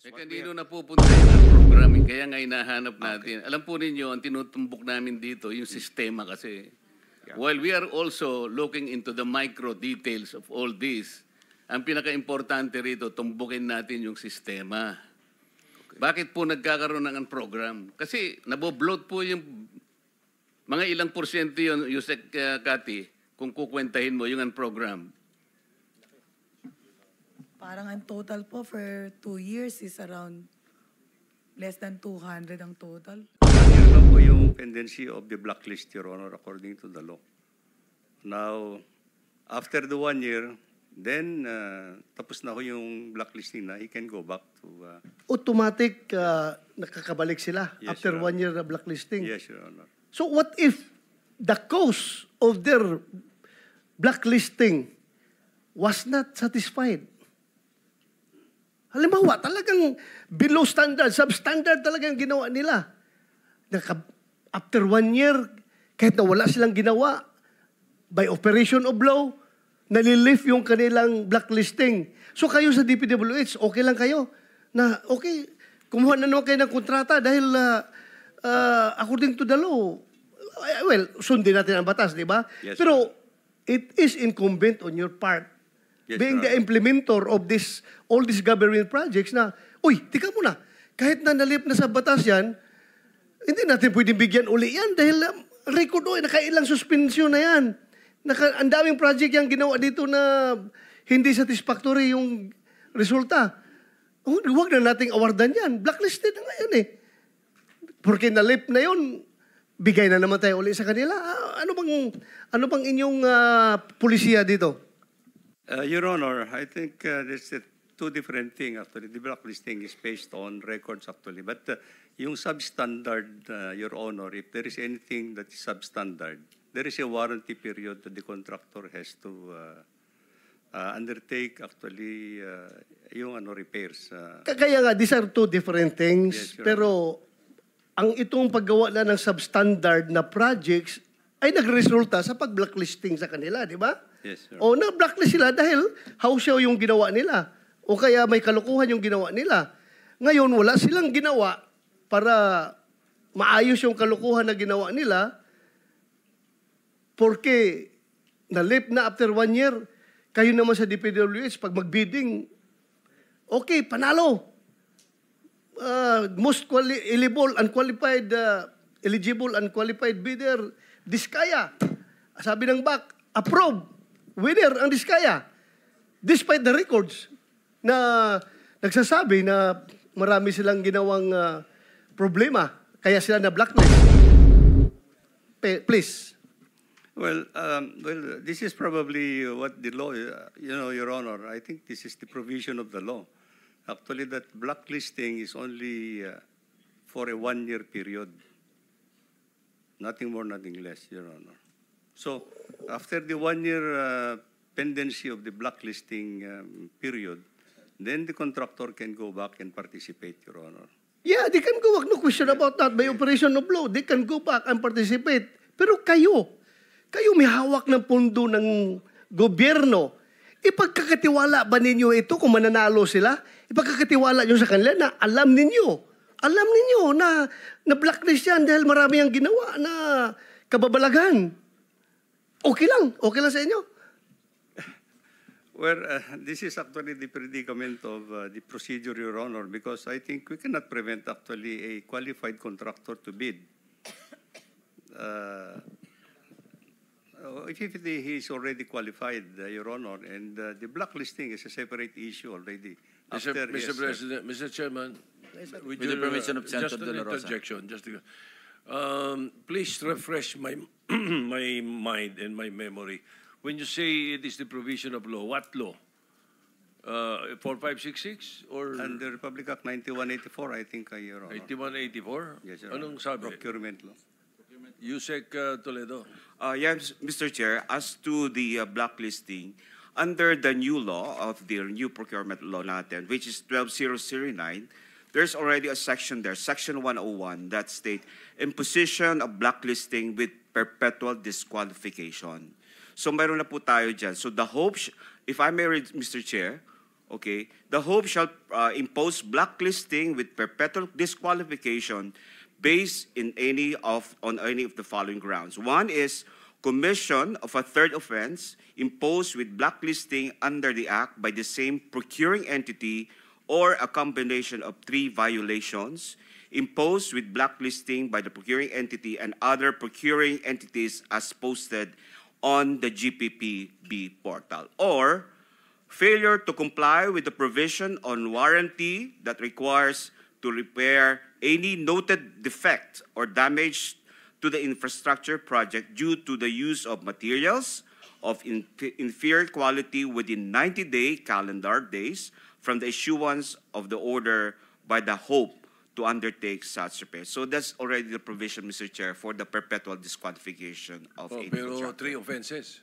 Kanino napupunta yung programming? Kaya nga hinahanap natin. Alam po ninyo, ang tinutumbok namin dito, yung sistema kasi. While we are also looking into the micro details of all this, ang pinaka-importante rito, tumbukin natin yung sistema. Bakit po nagkakaroon ng program? Kasi nabobloat po yung mga ilang porsyento yun, Yusek Kati, kung kukwentahin mo yung program. Parang ang total po for 2 years is around less than 200 ang total. Yan lang po yung pendency of the blacklist, Your Honor, according to the law. Now, after the 1 year, then tapos na ho yung blacklisting na, he can go back to... Automatic nakakabalik sila Yes, after Your 1 year na blacklisting. Yes, Your Honor. So what if the cause of their blacklisting was not satisfied? Halimbawa, talagang below standard, substandard talaga yung ginawa nila. After 1 year, kahit na wala silang ginawa, by operation of law, nalilift yung kanilang blacklisting. So kayo sa DPWH, okay lang kayo na, okay, kumuha na naman kayo ng kontrata dahil according to the law, well, sundin natin ang batas, di ba? Yes, pero it is incumbent on your part, yes, being the implementer of all these government projects na, uy, tika muna, kahit na nalip na sa batas yan, hindi natin pwedeng bigyan uli yan dahil record nakailang suspension na yan. Ang daming project yung ginawa dito na hindi satisfactory yung resulta. Huwag na nating awardan yan. Blacklisted na ngayon eh. Porque nalip na yun, bigay na naman tayo uli sa kanila. Ano bang inyong pulisiya dito? Your Honor, I think there's two different things actually. The blacklisting is based on records actually. But yung substandard, Your Honor, if there is anything that is substandard, there is a warranty period that the contractor has to undertake actually yung repairs. Kaya nga, these are two different things. Yes, Your pero ang itong paggawa na ng substandard na projects ay nagresulta sa pag-blacklisting sa kanila, di ba? Yes, sir. O na-blacklist sila dahil hausyaw yung ginawa nila. O kaya may kalukuhan yung ginawa nila. Ngayon, wala silang ginawa para maayos yung kalukuhan na ginawa nila porque nalip na after 1 year, kayo naman sa DPWH, pag mag-bidding, okay, panalo. Most eligible, unqualified bidder, Diskaya. Sabi ng BAC, approve. Winner ang Diskaya. Despite the records na nagsasabi na marami silang ginawang problema, kaya sila na blacklist. Please. Well, this is probably what the law, Your Honor. I think this is the provision of the law. Actually, that blacklisting is only for a 1 year period. Nothing more, nothing less, Your Honor. So, after the 1 year pendency of the blacklisting period, then the contractor can go back and participate, Your Honor. Yeah, they can go back. No question about that. By operation of law, they can go back and participate. Pero kayo may hawak ng pondo ng gobyerno. Ipagkakatiwala ba ninyo ito kung mananalo sila? Ipagkakatiwala nyo sa kanila na alam ninyo na blacklist yan dahil marami ang ginawa na kababalaghan. Okay lang sa inyo. Well, this is actually the predicament of the procedure, Your Honor, because I think we cannot prevent actually a qualified contractor to bid. If he is already qualified, Your Honor, and the blacklisting is a separate issue already. Mr. President, Mr. Chairman, with the permission of Senator De La Rosa. Please refresh my my mind and my memory. When you say it is the provision of law, what law? 4566 or Under Republic Act 9184, I think, Your Honor. 8184? Yes, Your Honor. Anong sabi? Procurement law. Yusek Toledo. Yes, Mr. Chair, as to the blacklisting, under the new law of the new procurement law natin, which is 12009, there's already a section there, Section 101, that state imposition of blacklisting with perpetual disqualification. So mayroon na po tayo dyan. So the hope, if I may read, Mr. Chair, okay, the Hope shall impose blacklisting with perpetual disqualification based on any of the following grounds. One is commission of a third offense imposed with blacklisting under the Act by the same procuring entity or a combination of 3 violations imposed with blacklisting by the procuring entity and other procuring entities as posted on the GPPB portal, or failure to comply with the provision on warranty that requires to repair any noted defect or damage to the infrastructure project due to the use of materials of inferior quality within 90-day calendar days from the issuance of the order by the Hope to undertake such repairs. So that's already the provision, Mr. Chair, for the perpetual disqualification of a Pero contractor. 3 offenses.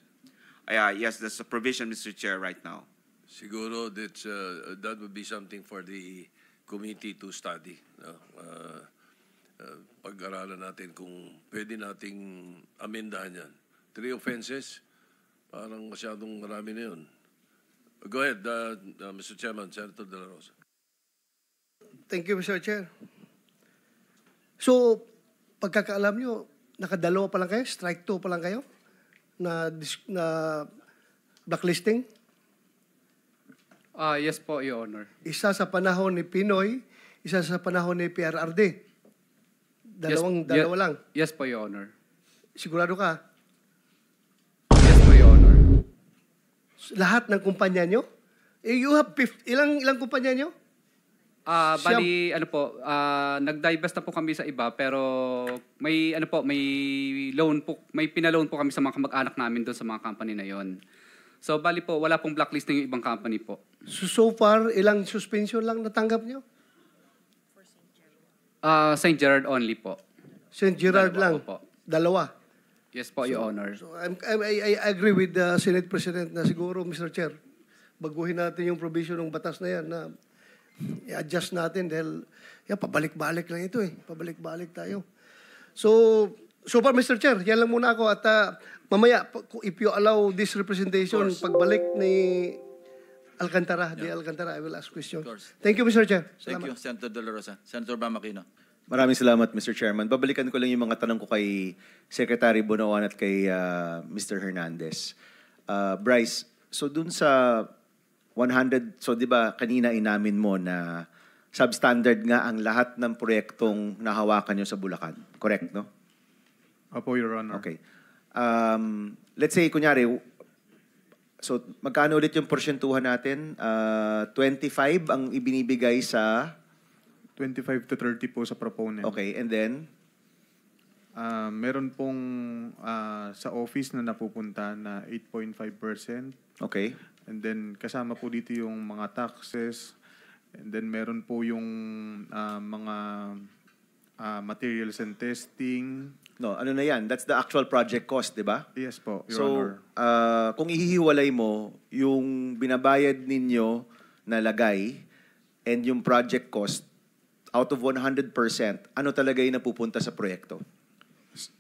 Yes, that's the provision, Mr. Chair, right now. Siguro that would be something for the committee to study. Pag-aralan natin kung pwede nating amendahan yan. 3 offenses, parang masyadong marami na yun. Go ahead, Mr. Chairman, Senator De La Rosa. Thank you, Mr. Chair. So, pagkakaalam nyo, nakadalawa pa lang kayo? Strike 2 pa lang kayo? Na blacklisting? Yes po, Your Honor. Isa sa panahon ni Pinoy, isa sa panahon ni PRRD. Dalawa lang. Yes po, Your Honor. Sigurado ka? Yes po, Your Honor. Lahat ng kumpanya nyo? You have ilang kumpanya nyo? Bali, nag-divest na po kami sa iba, pero may loan po, may pinaloan po kami sa mga kamag-anak namin doon sa mga company na yon. So, bali po, wala pong blacklisting yung ibang company po. So far, ilang suspension lang natanggap nyo? St. Gerard only po. St. Gerard Dalawa lang? po. Dalawa? Yes po, Your Honor. So I agree with the Senate President na siguro, Mr. Chair, baguhin natin yung provision ng batas na yan na i-adjust natin dahil pabalik-balik lang ito eh. Pabalik-balik tayo. So far, Mr. Chair, yan lang muna ako at mamaya, if you allow this representation, pagbalik ni Alcantara, Alcantara, I will ask questions. Thank you, Mr. Chair. Thank you, Senator De La Rosa. Senator Bam Aquino. Maraming salamat, Mr. Chairman. Babalikan ko lang yung mga tanong ko kay Secretary Bonoan at kay Mr. Hernandez. Bryce, so dun sa 100, so di ba kanina inamin mo na substandard nga ang lahat ng proyektong nahawakan nyo sa Bulacan. Correct, no? Opo, Your Honor. Okay. Let's say, kunyari, so magkano ulit yung porsyentuhan natin? 25 ang ibinibigay sa... 25 to 30 po sa proponent. Okay, and then? Meron pong sa office na napupunta na 8.5%. Okay. And then kasama po dito yung mga taxes. And then meron po yung mga materials and testing. No, ano na yan? That's the actual project cost, di ba? Yes po, Your So, Honor. kung ihihiwalay mo yung binabayad ninyo na lagay and yung project cost, out of 100%, ano talaga yung napupunta sa proyekto?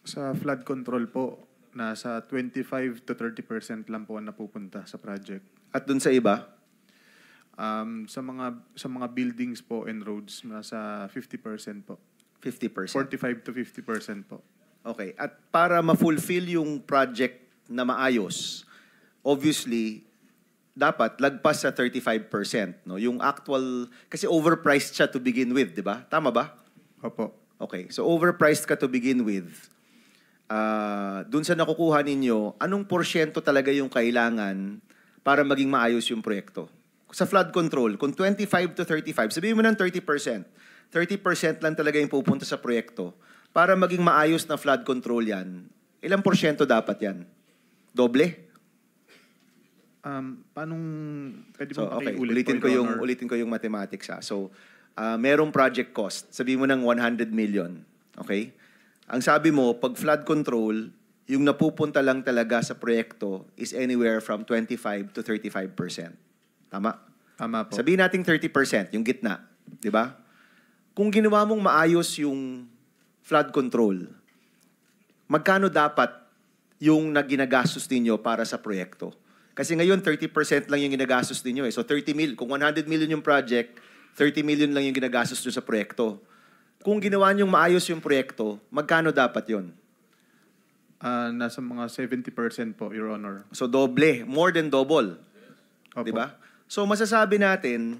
Sa flood control po, nasa 25 to 30% lang po ang napupunta sa project. At dun sa iba? Sa mga buildings po and roads, nasa 50% po. 50%. 45 to 50% po. Okay. At para ma-fulfill yung project na maayos, obviously, dapat lagpas sa 35%. No? Yung actual, kasi overpriced siya to begin with, di ba? Tama ba? Opo. Okay. So overpriced ka to begin with. Dun sa nakukuha ninyo, anong porsyento talaga yung kailangan para maging maayos yung proyekto? Sa flood control, kung 25 to 35, sabihin mo ng 30%. 30% lang talaga yung pupunta sa proyekto. Para maging maayos na flood control yan, ilang porsyento dapat yan? Doble? Pwede So, mo okay, pakiulit po, Your Honor? ulitin ko yung mathematics ha. So, merong project cost. Sabihin mo ng 100 million. Okay? Ang sabi mo, pag flood control, yung napupunta lang talaga sa proyekto is anywhere from 25 to 35%. Tama? Tama po. Sabihin natin 30%, yung gitna. Di ba? Kung ginawa mong maayos yung flood control, magkano dapat yung ginagastos ninyo para sa proyekto? Kasi ngayon, 30% lang yung ginagastos ninyo eh. So 30 million, kung 100 million yung project, 30 million lang yung ginagastos nyo sa proyekto. Kung ginawa nyong maayos yung proyekto, magkano dapat yon? Nasa mga 70% po, Your Honor. So doble, more than double. Opo. Di ba? So masasabi natin,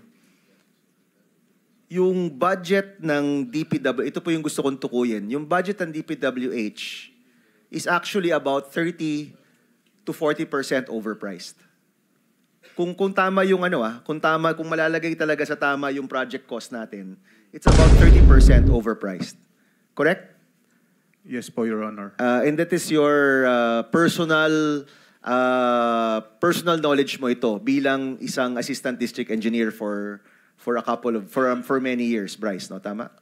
yung budget ng DPW, ito po yung gusto kong tukuyin, yung budget ng DPWH is actually about 30 to 40% overpriced. Kung tama yung kung malalagay talaga sa tama yung project cost natin, it's about 30% overpriced. Correct? Yes po, Your Honor. And that is your personal knowledge mo ito bilang isang assistant district engineer for many years, Bryce, no? Tama?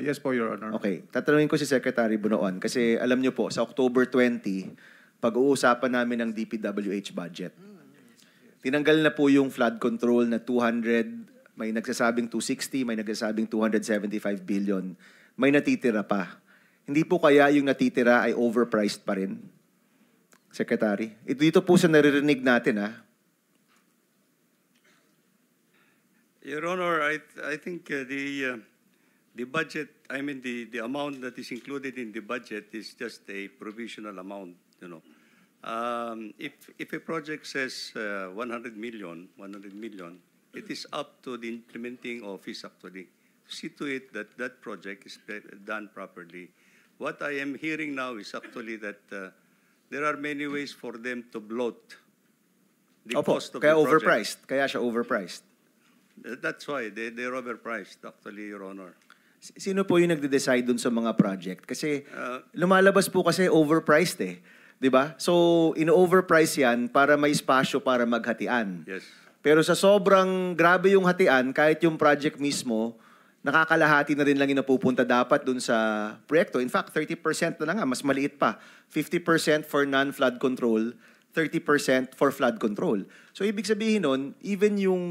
Yes po, Your Honor. Okay. Tatanungin ko si Secretary Bunoan kasi alam niyo po, sa October 20, pag-uusapan namin ng DPWH budget. Tinanggal na po yung flood control na 200, may nagsasabing 260, may nagsasabing 275 billion. May natitira pa. Hindi po kaya yung natitira ay overpriced pa rin? Secretary? Dito po sa naririnig natin, Your Honor, I think the budget, I mean the amount that is included in the budget is just a provisional amount, you know. If a project says 100 million, it is up to the implementing office actually to see to it that that project is done properly. What I am hearing now is actually that there are many ways for them to bloat the Opo, cost of kaya the project. overpriced. Kaya siya overpriced. That's why they're overpriced actually, Your Honor. Sino po yung nagde-decide dun sa mga project? Kasi lumalabas po kasi overpriced eh. 'Di ba? So, ino-overprice yan para may espasyo para maghatian. Yes. Pero sa sobrang grabe yung hatian, kahit yung project mismo, nakakalahati na rin lang yung napupunta dapat dun sa proyekto. In fact, 30% na nga, mas maliit pa. 50% for non-flood control, 30% for flood control. So, ibig sabihin nun, even yung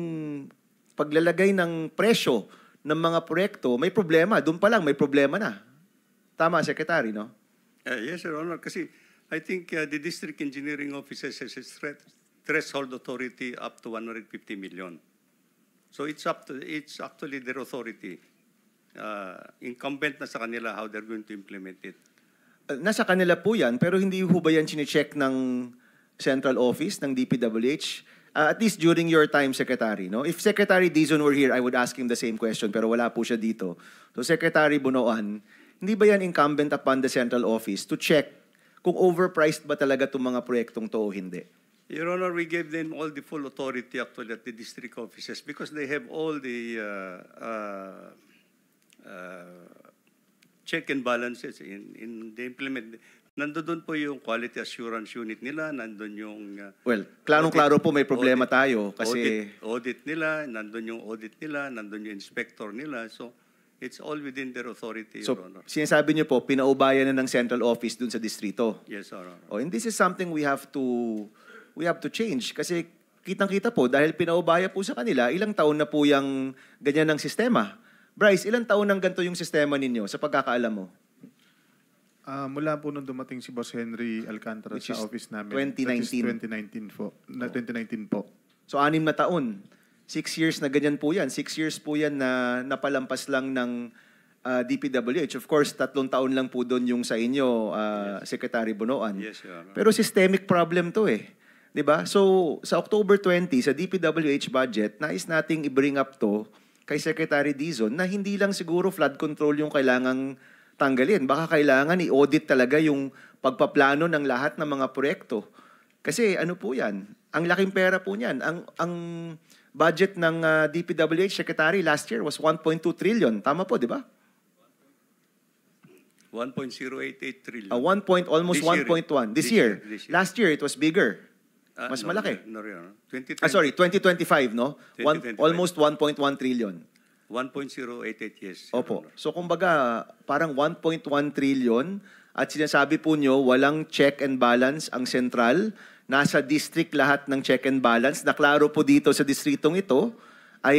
paglalagay ng presyo ng mga proyekto, may problema. Doon pa lang, may problema na. Tama, Secretary, no? Yes, Your Honor. Kasi I think the district engineering offices has a threshold authority up to 150 million. So it's actually their authority. Incumbent na sa kanila how they're going to implement it. Nasa kanila po yan, pero hindi ho ba yan chinecheck ng central office ng DPWH? At least during your time, Secretary, no? If Secretary Dizon were here, I would ask him the same question, pero wala po siya dito. So Secretary Bunoan, hindi ba yan incumbent upon the central office to check kung overpriced ba talaga itong mga proyektong to o hindi? Your Honor, we gave them all the full authority actually at the district offices because they have all the check and balances in the implement. Nandun po yung quality assurance unit nila, nandun yung... Well, klarong-klaro po may problema tayo kasi... Audit nila, nandun yung audit nila, nandun yung inspector nila. So, it's all within their authority, So, Your Honor. sinasabi niyo po, pinaubayan na ng central office dun sa distrito. Yes, Your Honor. Oh, and this is something we have to change kasi kitang-kita po dahil pinaubaya po sa kanila, ilang taon na po yung ganyan ng sistema. Bryce, ilang taon nang ganito yung sistema ninyo sa pagkakaalam mo? Mula po nung dumating si Boss Henry Alcantara Which sa is office namin. 2019. That is 2019 po. 2019 po. So, 6 na taon. 6 years na ganyan po yan. 6 years po yan na napalampas lang ng DPWH. Of course, 3 taon lang po doon yung sa inyo, Secretary Bunoan. Yes, Your Honor. Pero systemic problem to eh. 'Di ba? So, sa October 20, sa DPWH budget, nais nating i-bring up to kay Secretary Dizon na hindi lang siguro flood control yung kailangang tanggalin. Baka kailangan i-audit talaga yung pagpaplano ng lahat ng mga proyekto. Kasi ano po yan? Ang laking pera po niyan. Ang budget ng DPWH Secretary last year was 1.2 trillion. Tama po, di ba? 1.088 trillion. Almost This year. 1.1. This year. This year. Last year, it was bigger. Mas No, malaki. No, Your Honor. 2020, Sorry, 2025, no? 2025. Almost 1.1 trillion. 1.088, yes. Your Opo. Honor. So kumbaga, parang 1.1 trillion at sinasabi po nyo, walang check and balance ang sentral. Nasa district lahat ng check and balance. Naklaro po dito sa distritong ito ay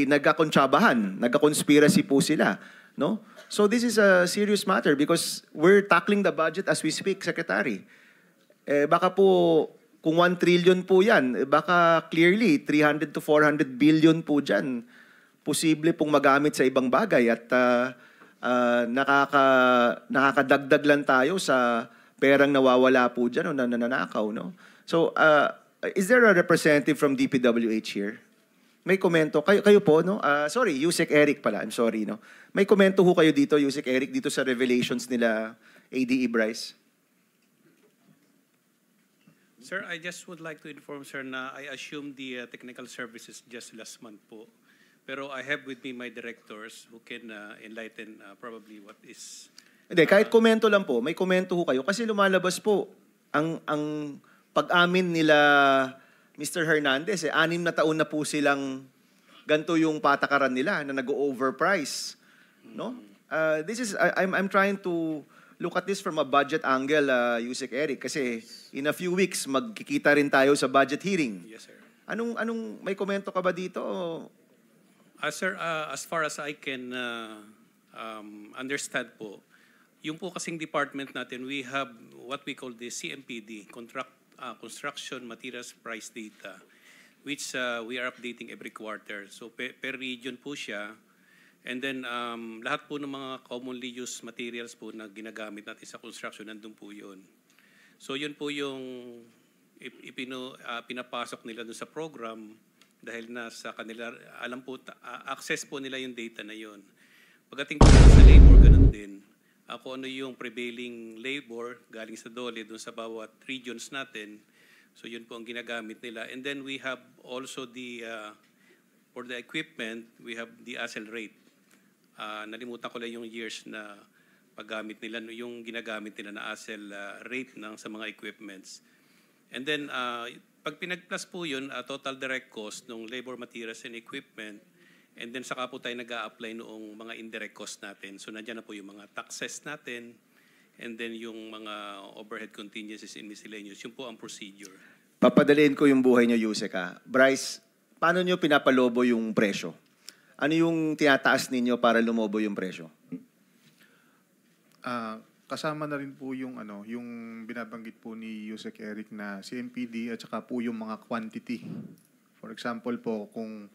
nagkakontsabahan, nagkakonspiracy po sila. No? So this is a serious matter because we're tackling the budget as we speak, Secretary. Baka po Kung 1 trillion po yan, baka clearly 300 to 400 billion po dyan. Posible pong magamit sa ibang bagay at nakakadagdag lang tayo sa perang nawawala po dyan o nananakaw. No? So, is there a representative from DPWH here? May komento. Kayo po, no? Sorry, Yusek Eric pala. I'm sorry, no? May komento ho kayo dito, Yusek Eric, dito sa revelations nila ADE Bryce? Sir, I just would like to inform, sir, na I assume the technical services just last month po. Pero I have with me my directors who can enlighten probably what is... Hindi, kahit komento lang po. May komento ho kayo. Kasi lumalabas po ang pag-amin nila Mr. Hernandez, 6 na taon na po silang ganito yung patakaran nila na nag-overprice, no? I'm trying to look at this from a budget angle, Yusek Eric, kasi in a few weeks magkikita rin tayo sa budget hearing. Yes, sir. Anong may komento ka ba dito? Sir, as far as I can understand po, yung po kasing department natin, we have what we call the CMPD, Construction Materials Price Data, which we are updating every quarter. So per region po siya. And then lahat po ng mga commonly used materials po na ginagamit natin sa construction, nandun po yun. So yun po yung pinapasok nila dun sa program dahil nasa kanila, alam po, access po nila yung data na yun. Pagdating po sa labor, ganun din. Kung ano yung prevailing labor galing sa DOLE dun sa bawat regions natin. So yun po ang ginagamit nila. And then we have also for the equipment, we have the ASEL rate. Nalimutan ko lang yung years na paggamit nila, yung ginagamit nila na ASEL rate sa mga equipments. And then pag pinag-plus po yun, total direct cost ng labor, materials, and equipment. And then saka po tayo nag-a-apply noong mga indirect cost natin. So nandiyan na po yung mga taxes natin and then yung mga overhead contingencies and miscellaneous. Yun po ang procedure. Papadaliin ko yung buhay niyo, Yusek, ha? Bryce, paano niyo pinapalobo yung presyo? Ano yung tinataas ninyo para lumobo yung presyo? Kasama na rin po yung yung binabanggit po ni Yusek Eric na CMPD at saka po yung mga quantity. For example po, kung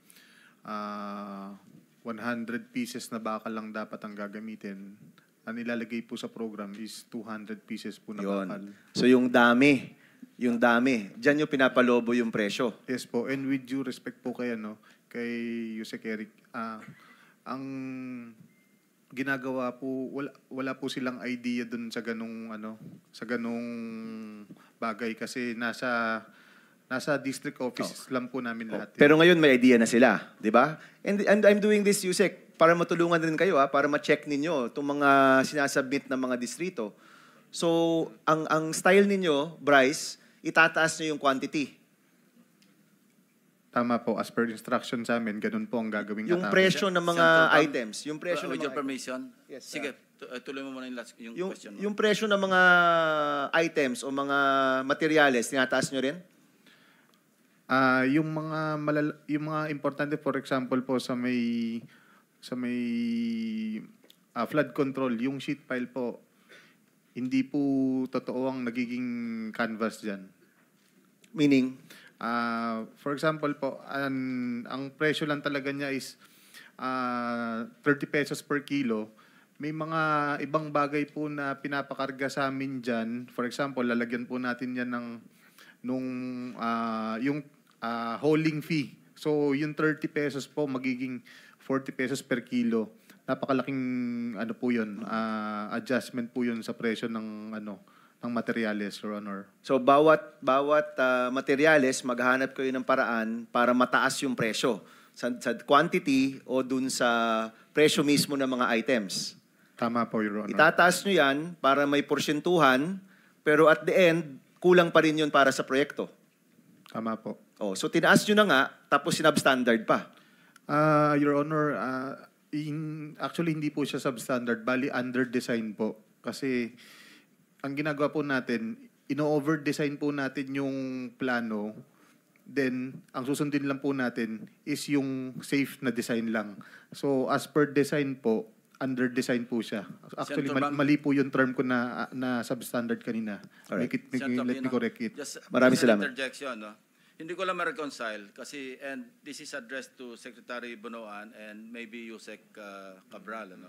100 pieces na bakal lang dapat ang gagamitin, ang ilalagay po sa program is 200 pieces po na bakal. So yung dami, diyan yung pinapalobo yung presyo. Yes po, and with due respect po kay Yusek Eric, ang ginagawa po, wala po silang idea dun sa ganung bagay kasi nasa district office lang po namin lahat. Pero ngayon may idea na sila, di ba? And I'm doing this, Yusek, para matulungan din kayo, para ma-check ninyo itong mga sinasubmit ng mga distrito. So, ang style ninyo, Bryce, itataas nyo yung quantity. Tama po, as per instruction sa amin, ganun po ang gagawin. Yung presyo ng mga items. Yung presyo with ng your mga permission. Yes, sige, tuloy mo muna yung question mo. Yung presyo ng mga items o mga materyales, tinataas nyo rin? Yung mga importante, for example po sa may flood control, yung sheet pile po, hindi po totoo ang nagiging canvas dyan. Meaning? For example po, ang presyo lang talaga niya is 30 pesos per kilo. May mga ibang bagay po na pinapakarga sa amin dyan. For example, lalagyan po natin yan yung hauling fee. So, yung 30 pesos po magiging 40 pesos per kilo. Napakalaking po yun, adjustment po yun sa presyo ng materyales, Your Honor. So, bawat materyales, maghanap kayo ng paraan para mataas yung presyo sa quantity o dun sa presyo mismo ng mga items. Tama po, Your Honor. Itataas nyo yan para may porsyentuhan, pero at the end, kulang pa rin yun para sa proyekto. Tama po. So tinaas nyo na nga, tapos sinabstandard pa. Your Honor, actually hindi po siya substandard, bali under design po. Kasi ang ginagawa po natin, ino-over-design po natin yung plano, then ang susundin lang po natin is yung safe na design lang. So as per design po, under design po siya. Actually, Senator Bang- mali po yung term ko na substandard kanina. Alright. Let me correct it. Just Maraming just an salamat. interjection, no? Hindi ko lang ma-reconcile kasi, and this is addressed to Secretary Bonoan and maybe Yusek Cabral, ano?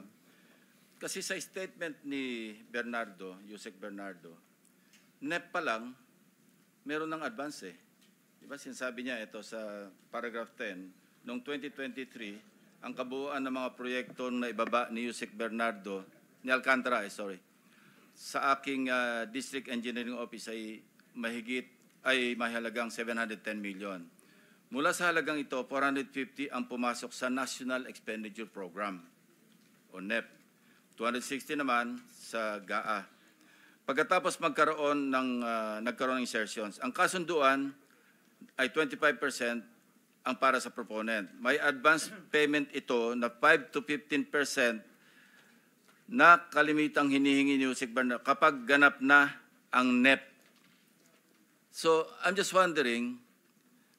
Kasi sa statement ni Bernardo, Yusek Bernardo, NEP pa lang, meron ng advance eh. Diba sinasabi niya ito sa paragraph 10, noong 2023, ang kabuuan ng mga proyekto na ibaba ni Yusek Bernardo, ni Alcantara, sorry, sa aking District Engineering Office ay mahalagang 710 million. Mula sa halagang ito, 450 ang pumasok sa National Expenditure Program o NEP. 260 naman sa GAA. Pagkatapos nagkaroon ng insertions, ang kasunduan ay 25% ang para sa proponent. May advance payment ito na 5 to 15% na kalimitang hinihingi ni Yusek Bernardo kapag ganap na ang NEP. So, I'm just wondering,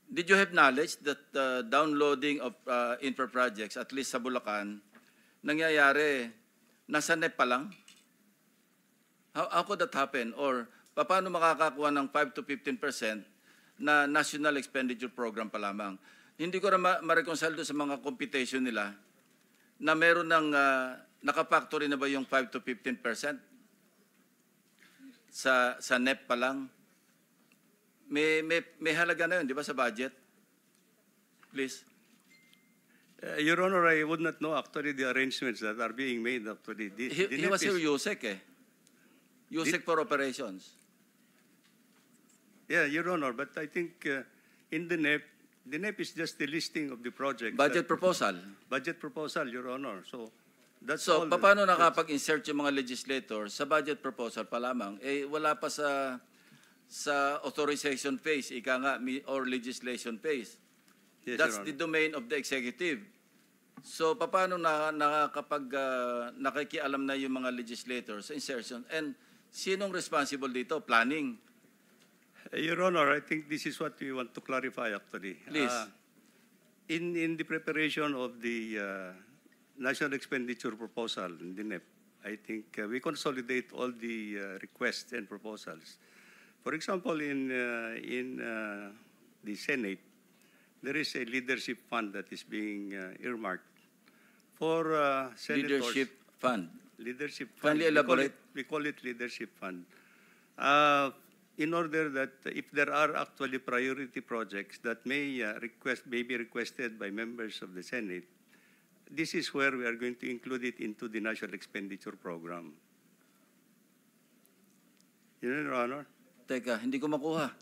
did you have knowledge that the downloading of infra projects, at least sa Bulacan, nangyayari, nasa NEP pa lang? How could that happen? Or, paano makakakuha ng 5 to 15% na National Expenditure Program pa lamang? Hindi ko na ma-reconcile doon sa mga computation nila na meron ng nakapactory na ba yung 5 to 15% sa NEP pa lang? May halaga na yun, di ba, sa budget? Please. Your Honor, I would not know actually the arrangements that are being made actually. He was here, Yusek eh. Yusek for operations. Yeah, Your Honor, but I think in the NEP is just the listing of the projects. Budget proposal. Budget proposal, Your Honor. So, that's So, all. paano nakapag-insert yung mga legislators sa budget proposal pa lamang? Eh, wala pa sa authorization phase, ika nga, or legislation phase. Yes, That's Your the Honor. domain of the executive. So, paano nakikialam na yung mga legislators sa insertion? And sinong responsible dito? Planning. Your Honor, I think this is what we want to clarify actually. Please. In the preparation of the National Expenditure Proposal in the NEP, I think we consolidate all the requests and proposals. For example, in the Senate, there is a leadership fund that is being earmarked for senators. Leadership fund. Leadership fund. Kindly elaborate. We call it leadership fund. In order that if there are actually priority projects that may be requested by members of the Senate, this is where we are going to include it into the National Expenditure Program. Your Honor? Teka, hindi ko makuha.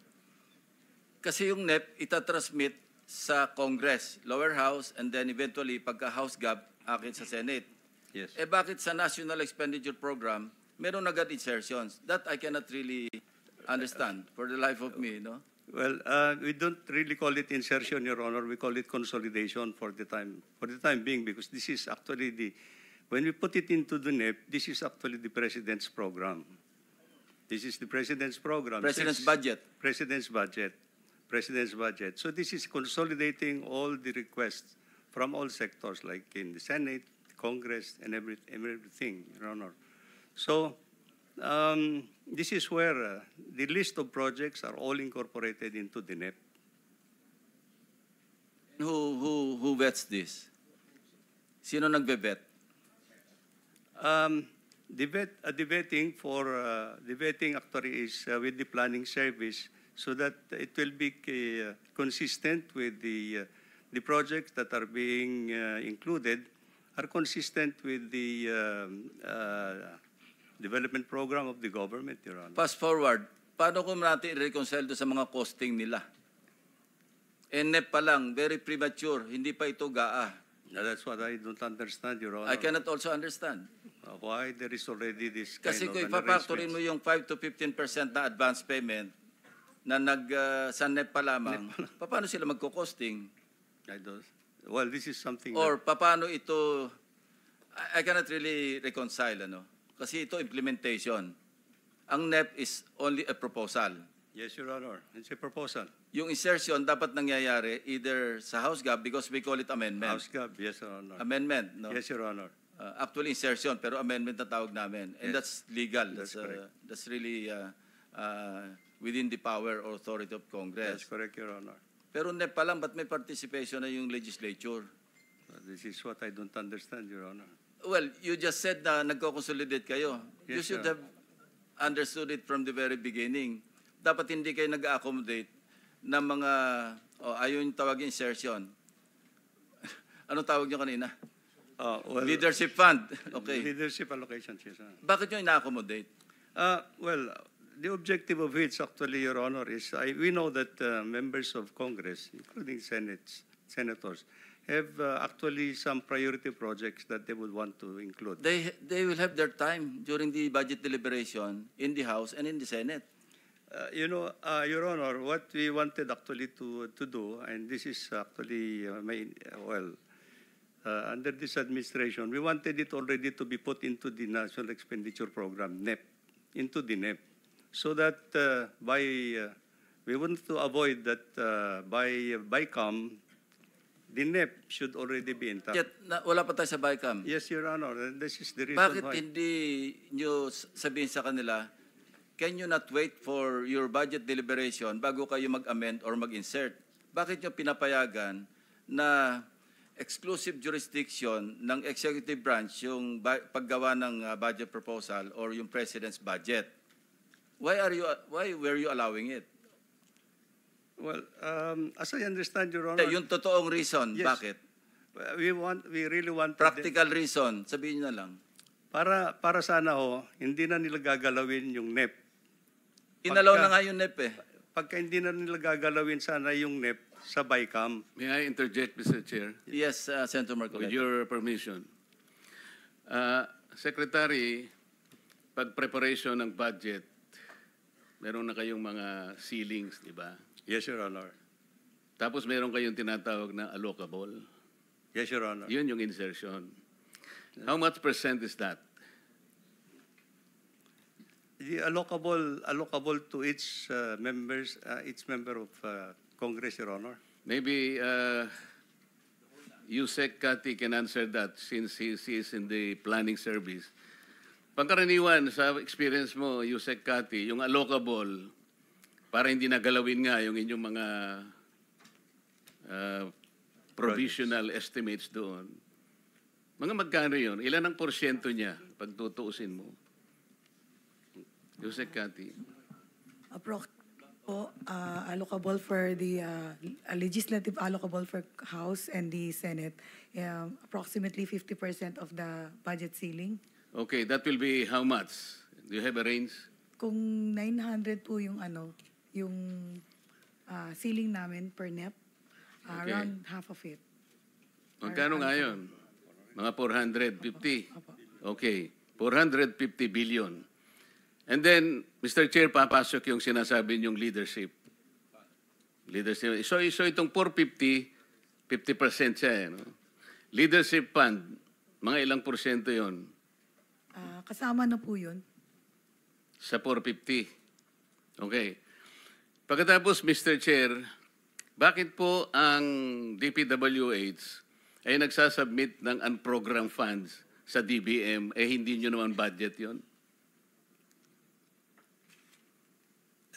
Kasi yung NEP, itatransmit sa Congress, lower house, and then eventually, pagka House Gov, akin sa Senate. Yes. Eh bakit sa National Expenditure Program, meron agad insertions? That I cannot really understand for the life of me, no? Well, we don't really call it insertion, Your Honor. We call it consolidation for the time being, because this is actually when we put it into the NEP, this is actually the President's program. This is the President's program. President's budget. President's budget. President's budget. So this is consolidating all the requests from all sectors, like in the Senate, Congress, and everything, Your Honor. So this is where the list of projects are all incorporated into the NEP. Who vets this? Sino nagbe-vet? The vetting actually is with the planning service, so that it will be consistent with the projects that are being included are consistent with the development program of the government, Your Honor. Fast forward, paano kung natin i-reconcile doon sa mga costing nila? NEP pa lang, very premature, hindi pa ito GAA. That's what I don't understand, Your Honor. I cannot also understand. Why there is already this kind Kasi of kung an ipapactorin mo arrangement. yung 5 to 15% na advance payment na sa NEP pa lamang, paano sila magko-costing? Well, this is something Or paano ito, I cannot really reconcile, ano? Kasi ito implementation. Ang NEP is only a proposal. Yes, Your Honor. It's a proposal. Yung insertion dapat nangyayari either sa House Gov because we call it amendment. House Gov, yes, Your Honor. Amendment, no? Yes, Your Honor. actually insertion, pero amendment na tawag namin. And Yes. that's legal. That's correct. That's really within the power or authority of That's Congress. correct, Your Honor. Pero NEP pa lang, ba't may participation na yung legislature? This is what I don't understand, Your Honor. Well, you just said na nagko-consolidate kayo. You Yes, should sir. have understood it from the very beginning. Dapat hindi kayo nag-accommodate ng mga, ayaw yung tawag insertion. Anong tawag nyo kanina? Well, Leadership fund. Okay. leadership allocations, yes, Your Honor. Bakit nyo ina-accommodate? Well, the objective of it, actually, Your Honor, is we know that members of Congress, including senators, have actually some priority projects that they would want to include. They will have their time during the budget deliberation in the House and in the Senate. Your Honor, what we wanted actually to do, and this is actually under this administration, we wanted it already to be put into the National Expenditure Program, NEP, into the NEP, so that we want to avoid that by COM, the NEP should already be intact. Yet, wala pa tayo sa BICAM. Yes, Your Honor, and this is the reason Bakit why. hindi nyo sabihin sa kanila, can you not wait for your budget deliberation bago kayo mag-amend or mag-insert? Bakit nyo pinapayagan na exclusive jurisdiction ng executive branch yung paggawa ng budget proposal or yung president's budget? Why were you allowing it? Well, as I understand, Your Honor, Yung totoong reason, Yes. bakit? we really want Practical reason, sabihin nyo na lang. para sana hindi na nila gagalawin yung NEP. Inalaw na nga yung NEP eh. Pagka hindi na nila gagalawin sana yung NEP sa BICAM. May I interject, Mr. Chair? Yes, Senator With Marcoleta. your permission. Secretary, pag preparation ng budget, meron na kayong mga ceilings, di ba? Yes, Your Honor. Tapos meron kayong tinatawag na allocable. Yes, Your Honor. Yun yung insertion. How much percent is that? The allocable to each member of Congress, Your Honor. Maybe Yusek Kati can answer that since he is in the planning service. Pangkaraniwan, sa experience mo, Yusek Kati, yung allocable, para hindi nagalawin nga yung inyong mga provisional estimates doon. Mga magkano yun? Ilan ang porsyento niya pag tutuusin mo? Yusek Kati. Allocable for the legislative allocable for House and the Senate, approximately 50% of the budget ceiling. Okay, that will be how much? Do you have a range? Kung 900 po yung ceiling namin per NEP, Okay. around half of it. Magkano nga yun? Mga 450? Opo. Okay, 450 billion. And then, Mr. Chair, papasok yung sinasabi niyong leadership. Leadership. So itong 450, 50% siya. No? Leadership fund, mga ilang porsyento yon Kasama na po yun. sa 450? Okay. Pagkatapos, Mr. Chair, bakit po ang DPWH ay nagsasubmit ng unprogrammed funds sa DBM, hindi nyo naman budget yon?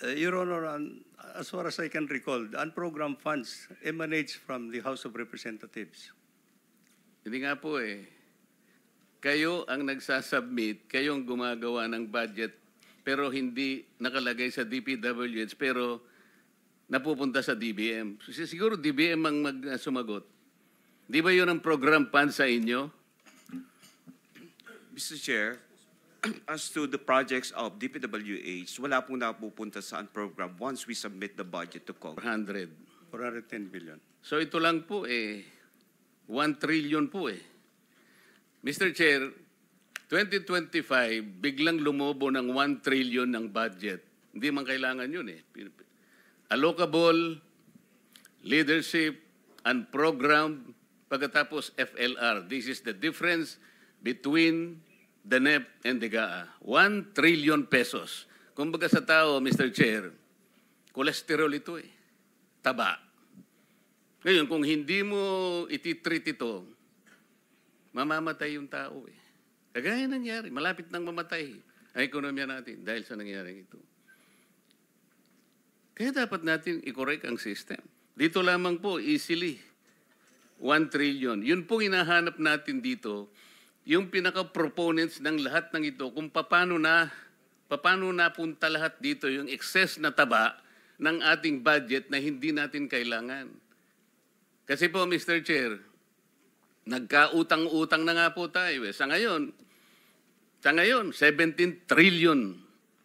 Your Honor, as far as I can recall, the unprogrammed funds emanates from the House of Representatives. Hindi nga po eh. Kayo ang nagsasubmit, kayo ang gumagawa ng budget, pero hindi nakalagay sa DPWH, pero napupunta sa DBM. Siguro DBM ang sumagot. Di ba yun ang program fund sa inyo? Mr. Chair, as to the projects of DPWH, wala pong napupunta sa program once we submit the budget to Congress. 410 billion. So ito lang po 1 trillion po eh. Mr. Chair, 2025, biglang lumobo ng 1 trillion ng budget. Hindi man kailangan yun eh. Allocable, leadership, and program, pagkatapos FLR. This is the difference between the NEP and the GAA. 1 trillion pesos. Kumbaga sa tao, Mr. Chair, cholesterol ito eh. Taba. Ngayon, kung hindi mo ititreat ito, mamamatay yung tao eh. Kagaya nangyari, malapit nang mamatay ang ekonomiya natin dahil sa nangyaring ito. Kaya dapat natin i-correct ang system. Dito lamang po, easily, 1 trillion. Yun pong hinahanap natin dito, yung pinaka-proponents ng lahat ng ito, kung paano napunta lahat dito, yung excess na taba ng ating budget na hindi natin kailangan. Kasi po, Mr. Chair, nagkautang-utang na nga po tayo. Sa ngayon, 17 trillion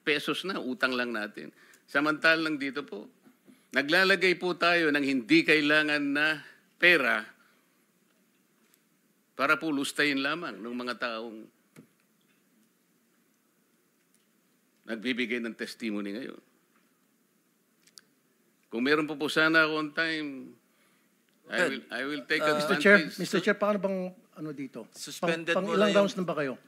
pesos na utang lang natin. Samantalang dito po, naglalagay po tayo ng hindi kailangan na pera para po lustayin lamang ng mga taong nagbibigay ng testimony ngayon. Kung meron po sana akong time, I will take advantage. Mr. Chair, paano bang ano dito? Suspended pang muna ilang yung- rounds na ba kayo?